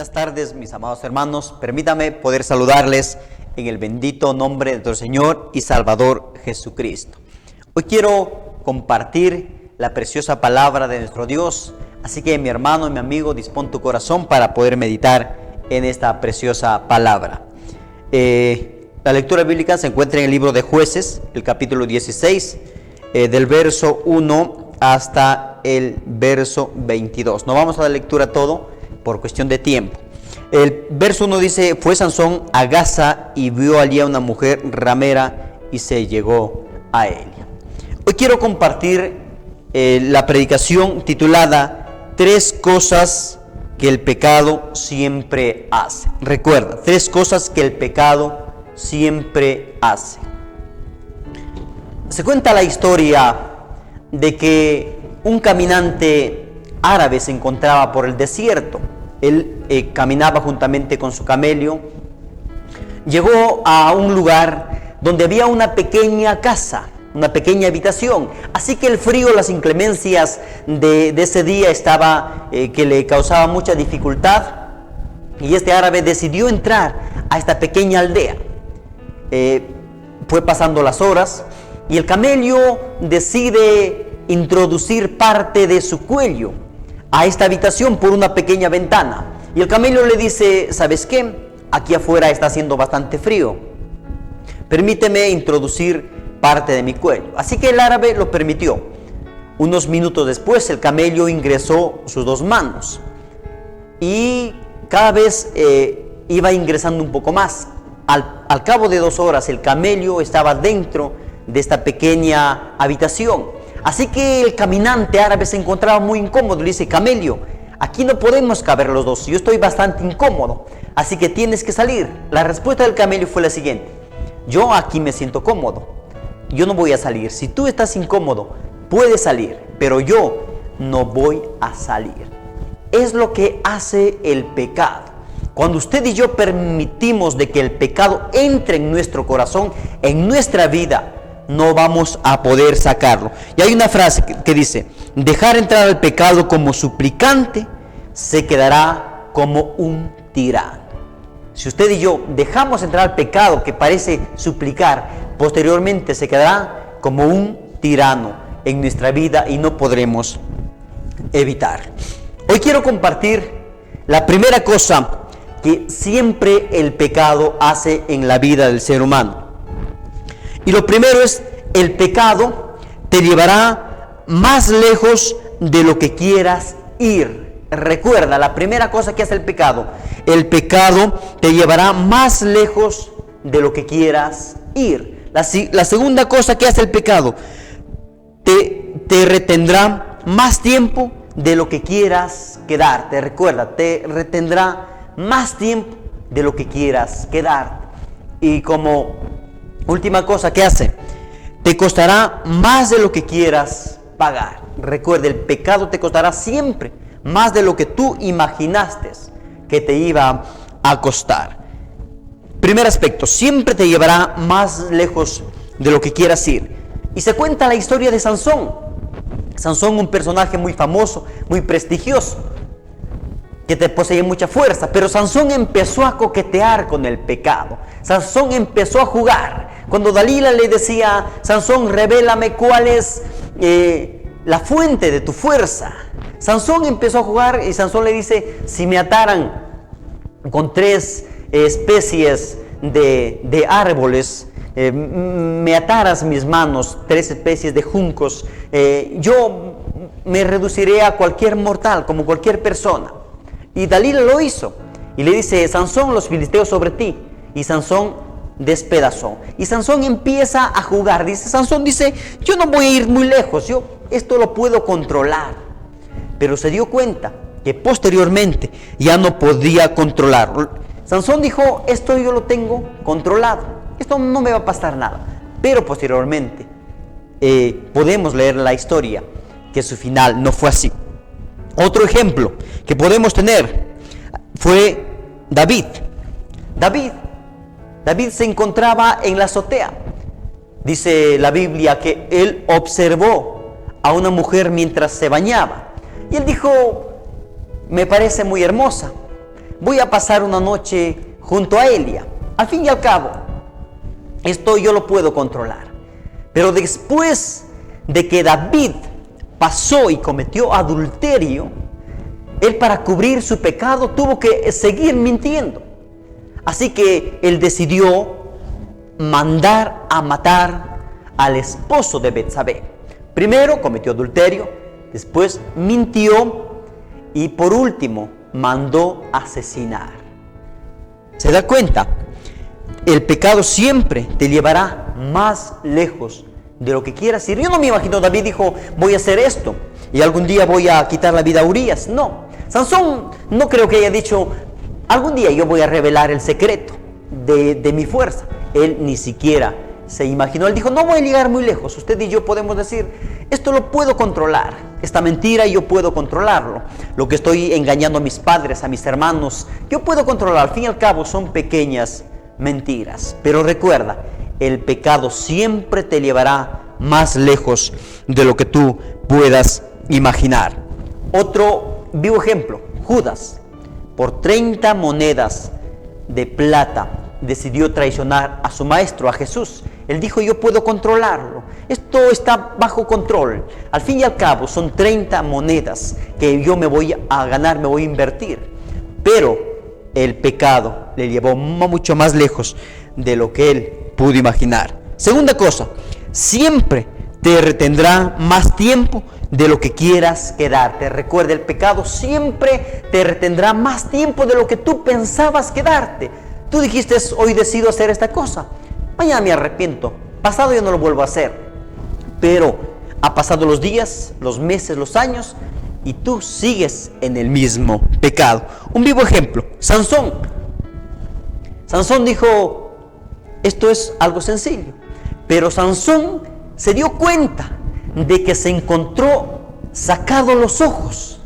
Buenas tardes, mis amados hermanos. Permítame poder saludarles en el bendito nombre de nuestro Señor y Salvador Jesucristo. Hoy quiero compartir la preciosa palabra de nuestro Dios. Así que, mi hermano y mi amigo, dispón tu corazón para poder meditar en esta preciosa palabra. La lectura bíblica se encuentra en el libro de Jueces, el capítulo 16, del verso 1 hasta el verso 22. No vamos a la lectura todo por cuestión de tiempo. El verso 1 dice: fue Sansón a Gaza y vio allí a una mujer ramera y se llegó a ella. Hoy quiero compartir la predicación titulada Tres cosas que el pecado siempre hace. Recuerda, tres cosas que el pecado siempre hace. Se cuenta la historia de que un caminante árabe se encontraba por el desierto. Él caminaba juntamente con su camello. Llegó a un lugar donde había una pequeña casa, una pequeña habitación. Así que el frío, las inclemencias de ese día estaba que le causaba mucha dificultad. Y este árabe decidió entrar a esta pequeña aldea. Fue pasando las horas y el camello decide introducir parte de su cuello a esta habitación por una pequeña ventana. Y el camello le dice: ¿sabes qué? Aquí afuera está haciendo bastante frío. Permíteme introducir parte de mi cuello. Así que el árabe lo permitió. Unos minutos después, el camello ingresó sus dos manos. Y cada vez iba ingresando un poco más. Al cabo de 2 horas, el camello estaba dentro de esta pequeña habitación. Así que el caminante árabe se encontraba muy incómodo. Le dice: camello, aquí no podemos caber los dos. Yo estoy bastante incómodo, así que tienes que salir. La respuesta del camello fue la siguiente: yo aquí me siento cómodo. Yo no voy a salir. Si tú estás incómodo, puedes salir, pero yo no voy a salir. Es lo que hace el pecado. Cuando usted y yo permitimos de que el pecado entre en nuestro corazón, en nuestra vida, no vamos a poder sacarlo. Y hay una frase que dice: dejar entrar al pecado como suplicante se quedará como un tirano. Si usted y yo dejamos entrar al pecado que parece suplicar, posteriormente se quedará como un tirano en nuestra vida y no podremos evitar. Hoy quiero compartir la primera cosa que siempre el pecado hace en la vida del ser humano. Y lo primero es: el pecado te llevará más lejos de lo que quieras ir. Recuerda, la primera cosa que hace el pecado te llevará más lejos de lo que quieras ir. La segunda cosa que hace el pecado te retendrá más tiempo de lo que quieras quedarte. Recuerda, te retendrá más tiempo de lo que quieras quedarte. Y como última cosa que hace, te costará más de lo que quieras pagar. Recuerda, el pecado te costará siempre más de lo que tú imaginaste que te iba a costar. Primer aspecto: siempre te llevará más lejos de lo que quieras ir. Y se cuenta la historia de Sansón. Sansón, un personaje muy famoso, muy prestigioso, que te poseía mucha fuerza, pero Sansón empezó a coquetear con el pecado. Sansón empezó a jugar. Cuando Dalila le decía: Sansón, revélame cuál es la fuente de tu fuerza, Sansón empezó a jugar y Sansón le dice: si me ataran con 3 especies de árboles, me ataras mis manos, 3 especies de juncos, yo me reduciré a cualquier mortal, como cualquier persona. Y Dalila lo hizo y le dice: Sansón, los filisteos sobre ti. Y Sansón despedazó. Y Sansón empieza a jugar. Sansón dice: yo no voy a ir muy lejos, yo esto lo puedo controlar. Pero se dio cuenta que posteriormente ya no podía controlarlo. Sansón dijo: esto yo lo tengo controlado, esto no me va a pasar nada. Pero posteriormente podemos leer la historia que su final no fue así. Otro ejemplo que podemos tener fue David. David se encontraba en la azotea. Dice la Biblia que él observó a una mujer mientras se bañaba. Y él dijo: me parece muy hermosa. voy a pasar una noche junto a Elia. Al fin y al cabo, esto yo lo puedo controlar. Pero después de que David pasó y cometió adulterio, él, para cubrir su pecado, tuvo que seguir mintiendo. Así que él decidió mandar a matar al esposo de Betsabé. Primero cometió adulterio, después mintió y por último mandó asesinar. ¿Se da cuenta? El pecado siempre te llevará más lejos de lo que quieras ir. Yo no me imagino, David dijo, voy a hacer esto y algún día voy a quitar la vida a Urías. No, Sansón no creo que haya dicho, algún día yo voy a revelar el secreto de mi fuerza. Él ni siquiera se imaginó. Él dijo, no voy a llegar muy lejos. Usted y yo podemos decir, esto lo puedo controlar. Esta mentira yo puedo controlarlo. Lo que estoy engañando a mis padres, a mis hermanos, yo puedo controlar. Al fin y al cabo son pequeñas mentiras. Pero recuerda, el pecado siempre te llevará más lejos de lo que tú puedas imaginar. Otro vivo ejemplo, Judas, por 30 monedas de plata, decidió traicionar a su maestro, a Jesús. Él dijo, yo puedo controlarlo. Esto está bajo control. Al fin y al cabo, son 30 monedas que yo me voy a ganar, me voy a invertir. Pero el pecado le llevó mucho más lejos de lo que él pudo imaginar. Segunda cosa, siempre te retendrá más tiempo de lo que quieras quedarte. Recuerda, el pecado siempre te retendrá más tiempo de lo que tú pensabas quedarte. Tú dijiste, hoy decido hacer esta cosa, mañana me arrepiento, pasado ya no lo vuelvo a hacer. Pero ha pasado los días, los meses, los años, y tú sigues en el mismo pecado. Un vivo ejemplo, Sansón. Sansón dijo, esto es algo sencillo. Pero Sansón se dio cuenta de que se encontró sacado los ojos.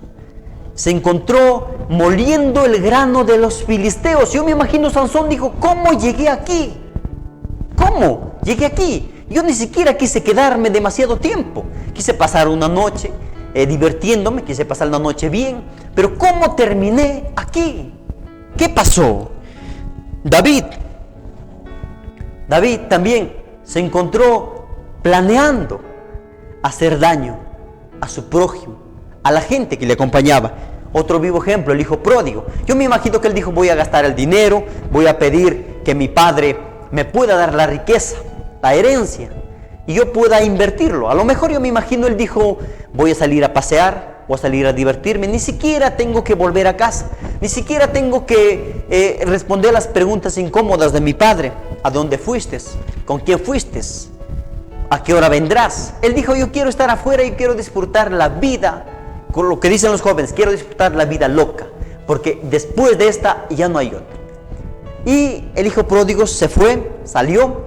Se encontró moliendo el grano de los filisteos. Yo me imagino, Sansón dijo, ¿cómo llegué aquí? ¿Cómo llegué aquí? Yo ni siquiera quise quedarme demasiado tiempo. Quise pasar una noche divirtiéndome, quise pasar una noche bien. Pero ¿cómo terminé aquí? ¿Qué pasó? David también se encontró planeando hacer daño a su prójimo, a la gente que le acompañaba. Otro vivo ejemplo, el hijo pródigo. Yo me imagino que él dijo, voy a gastar el dinero, voy a pedir que mi padre me pueda dar la riqueza, la herencia, y yo pueda invertirlo. A lo mejor yo me imagino, él dijo, voy a salir a pasear, voy a salir a divertirme, ni siquiera tengo que volver a casa, ni siquiera tengo que responder las preguntas incómodas de mi padre. ¿A dónde fuiste? ¿Con quién fuiste? ¿A qué hora vendrás? Él dijo, yo quiero estar afuera y quiero disfrutar la vida, con lo que dicen los jóvenes, quiero disfrutar la vida loca, porque después de esta ya no hay otra. Y el hijo pródigo se fue, salió,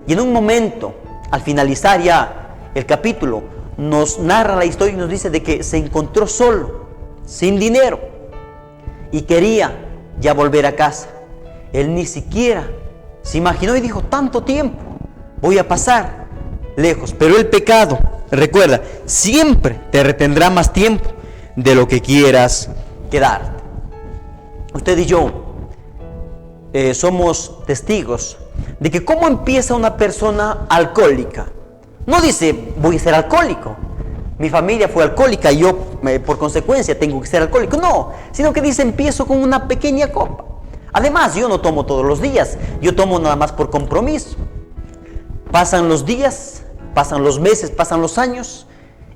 y en un momento, al finalizar ya el capítulo, nos narra la historia y nos dice de que se encontró solo, sin dinero, y quería ya volver a casa. Él ni siquiera se imaginó y dijo, tanto tiempo voy a pasar lejos. Pero el pecado, recuerda, siempre te retendrá más tiempo de lo que quieras quedarte. Usted y yo somos testigos de que cómo empieza una persona alcohólica. No dice, voy a ser alcohólico, mi familia fue alcohólica y yo por consecuencia tengo que ser alcohólico. No, sino que dice, empiezo con una pequeña copa. Además, yo no tomo todos los días, yo tomo nada más por compromiso. Pasan los días, pasan los meses, pasan los años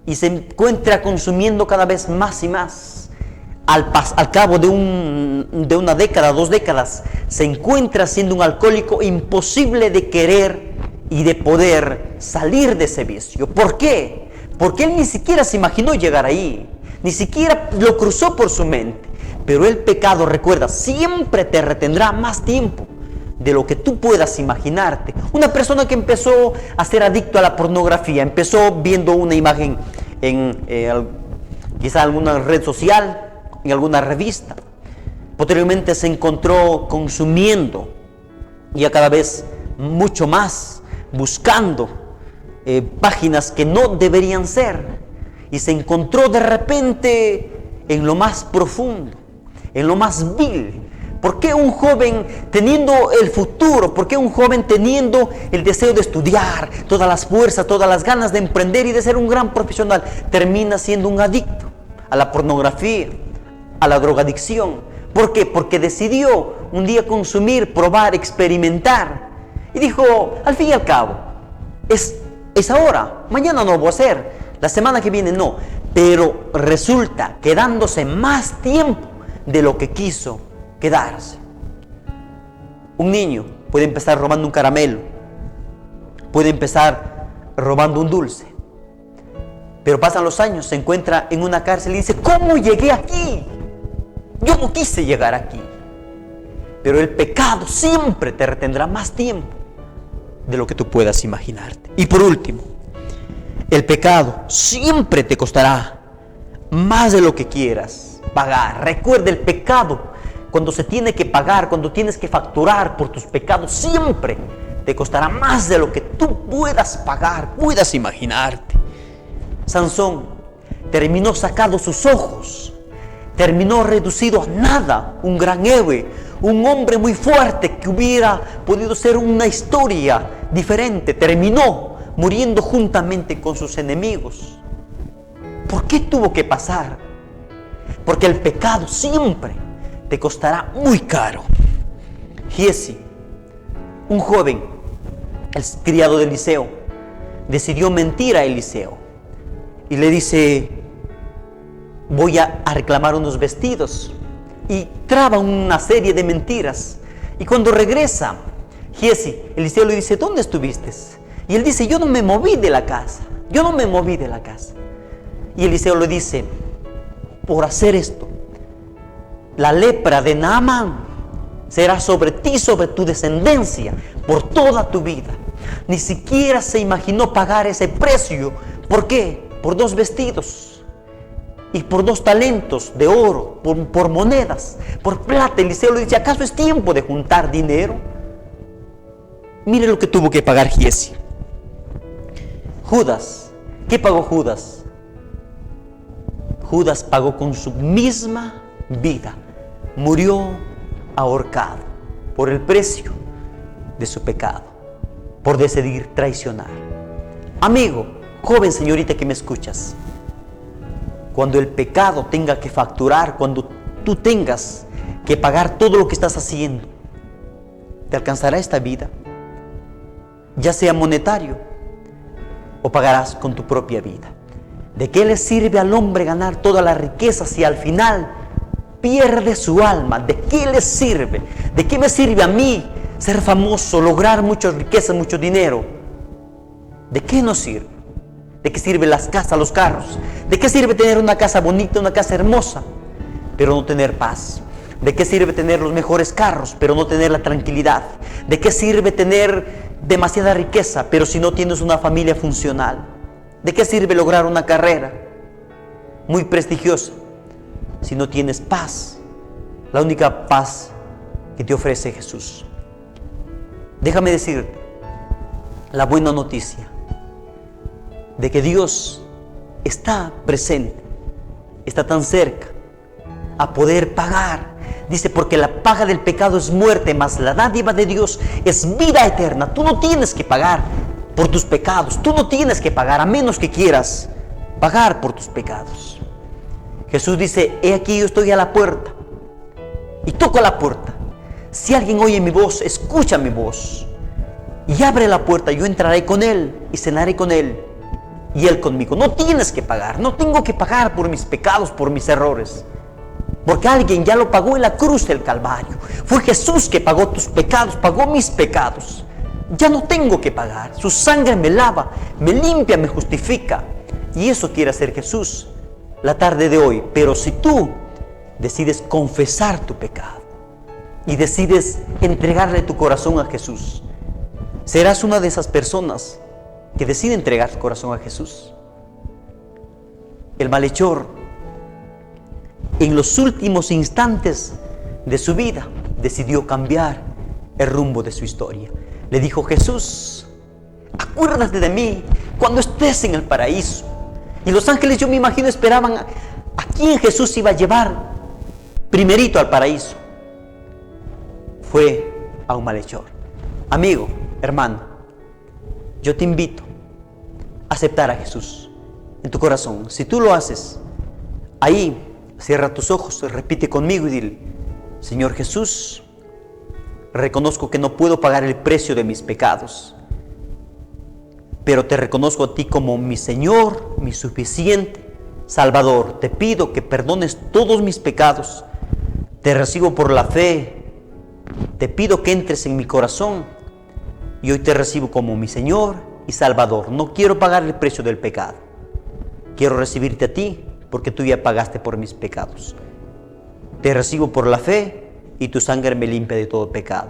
y se encuentra consumiendo cada vez más y más. Al cabo de una década, 2 décadas, se encuentra siendo un alcohólico imposible de querer y de poder salir de ese vicio. ¿Por qué? Porque él ni siquiera se imaginó llegar ahí, ni siquiera lo cruzó por su mente. Pero el pecado, recuerda, siempre te retendrá más tiempo de lo que tú puedas imaginarte. Una persona que empezó a ser adicto a la pornografía, empezó viendo una imagen en quizá alguna red social, en alguna revista. Posteriormente se encontró consumiendo ya cada vez mucho más, buscando páginas que no deberían ser, y se encontró de repente en lo más profundo, en lo más vil, ¿Por qué un joven teniendo el futuro? ¿Por qué un joven teniendo el deseo de estudiar, todas las fuerzas, todas las ganas de emprender y de ser un gran profesional, termina siendo un adicto a la pornografía, a la drogadicción? ¿Por qué? Porque decidió un día consumir, probar, experimentar. Y dijo, al fin y al cabo, es ahora, mañana no lo voy a hacer, la semana que viene no. Pero resulta quedándose más tiempo de lo que quiso quedarse. Un niño puede empezar robando un caramelo, puede empezar robando un dulce, pero pasan los años, se encuentra en una cárcel y dice, ¿cómo llegué aquí? Yo no quise llegar aquí. Pero el pecado siempre te retendrá más tiempo de lo que tú puedas imaginarte. Y por último, el pecado siempre te costará más de lo que quieras pagar. Recuerda, el pecado, cuando se tiene que pagar, cuando tienes que facturar por tus pecados, siempre te costará más de lo que tú puedas pagar, puedas imaginarte. Sansón terminó sacado sus ojos, terminó reducido a nada, un gran héroe, un hombre muy fuerte que hubiera podido ser una historia diferente, terminó muriendo juntamente con sus enemigos. ¿Por qué tuvo que pasar? Porque el pecado siempre te costará muy caro. Giezi, un joven, el criado de Eliseo, decidió mentir a Eliseo y le dice, voy a reclamar unos vestidos, y traba una serie de mentiras. Y cuando regresa Giezi, Eliseo le dice, ¿dónde estuviste? Y él dice, yo no me moví de la casa, yo no me moví de la casa. Y Eliseo le dice, por hacer esto, la lepra de Naamán será sobre ti, sobre tu descendencia, por toda tu vida. Ni siquiera se imaginó pagar ese precio. ¿Por qué? Por 2 vestidos y por 2 talentos de oro, por monedas, por plata. Eliseo le dice, ¿acaso es tiempo de juntar dinero? Mire lo que tuvo que pagar Giezi. Judas, ¿qué pagó Judas? Judas pagó con su misma vida. Murió ahorcado por el precio de su pecado, por decidir traicionar. Amigo, joven, señorita que me escuchas, cuando el pecado tenga que facturar, cuando tú tengas que pagar todo lo que estás haciendo, ¿te alcanzará esta vida? Ya sea monetario o pagarás con tu propia vida. ¿De qué le sirve al hombre ganar toda la riqueza si al final pierde su alma? ¿De qué le sirve? ¿De qué me sirve a mí ser famoso, lograr mucha riqueza, mucho dinero? ¿De qué nos sirve? ¿De qué sirven las casas, los carros? ¿De qué sirve tener una casa bonita, una casa hermosa, pero no tener paz? ¿De qué sirve tener los mejores carros, pero no tener la tranquilidad? ¿De qué sirve tener demasiada riqueza, pero si no tienes una familia funcional? ¿De qué sirve lograr una carrera muy prestigiosa si no tienes paz? La única paz que te ofrece Jesús. Déjame decirte la buena noticia de que Dios está presente, está tan cerca a poder pagar. Dice, porque la paga del pecado es muerte, mas la dádiva de Dios es vida eterna. Tú no tienes que pagar por tus pecados, tú no tienes que pagar, a menos que quieras pagar por tus pecados. Jesús dice, he aquí yo estoy a la puerta y toco a la puerta. Si alguien oye mi voz, escucha mi voz y abre la puerta, yo entraré con él y cenaré con él y él conmigo. No tienes que pagar, no tengo que pagar por mis pecados, por mis errores, porque alguien ya lo pagó en la cruz del Calvario. Fue Jesús que pagó tus pecados, pagó mis pecados. Ya no tengo que pagar. Su sangre me lava, me limpia, me justifica. Y eso quiere hacer Jesús la tarde de hoy. Pero si tú decides confesar tu pecado y decides entregarle tu corazón a Jesús, serás una de esas personas que decide entregar su corazón a Jesús. El malhechor, en los últimos instantes de su vida, decidió cambiar el rumbo de su historia. Le dijo, Jesús, acuérdate de mí cuando estés en el paraíso. Y los ángeles, yo me imagino, esperaban a quién Jesús iba a llevar primerito al paraíso. fue a un malhechor. Amigo, hermano, yo te invito a aceptar a Jesús en tu corazón. Si tú lo haces, ahí cierra tus ojos, repite conmigo y dile: Señor Jesús, reconozco que no puedo pagar el precio de mis pecados, pero te reconozco a ti como mi Señor, mi suficiente Salvador. Te pido que perdones todos mis pecados. Te recibo por la fe. Te pido que entres en mi corazón y hoy te recibo como mi Señor y Salvador. No quiero pagar el precio del pecado. Quiero recibirte a ti porque tú ya pagaste por mis pecados. Te recibo por la fe y tu sangre me limpia de todo pecado.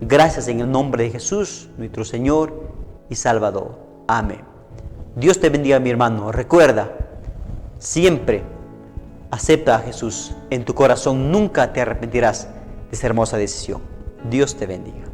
Gracias en el nombre de Jesús, nuestro Señor y Salvador. Amén. Dios te bendiga, mi hermano. Recuerda, siempre acepta a Jesús en tu corazón. Nunca te arrepentirás de esa hermosa decisión. Dios te bendiga.